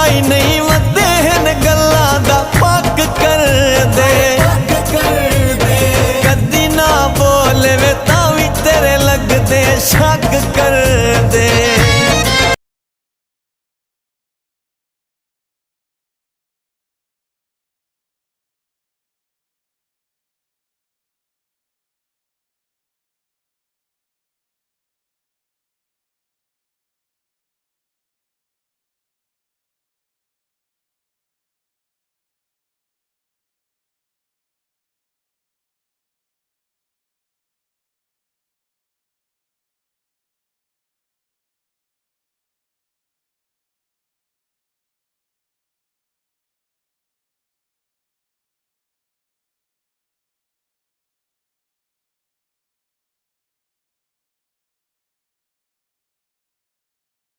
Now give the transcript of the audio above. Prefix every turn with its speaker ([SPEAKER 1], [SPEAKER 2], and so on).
[SPEAKER 1] ਕੋਈ ਨਹੀਂ ਵੱਧੇ ਹਨ ਗੱਲਾਂ ਦਾ ਪੱਕ ਕਰ ਦੇ ਕਦੀ ਨਾ ਬੋਲੇ ਵੇ ਤਾਂ ਵੀ ਤੇਰੇ ਲੱਗਦੇ ਸ਼ੱਕ ਕਰ ਦੇ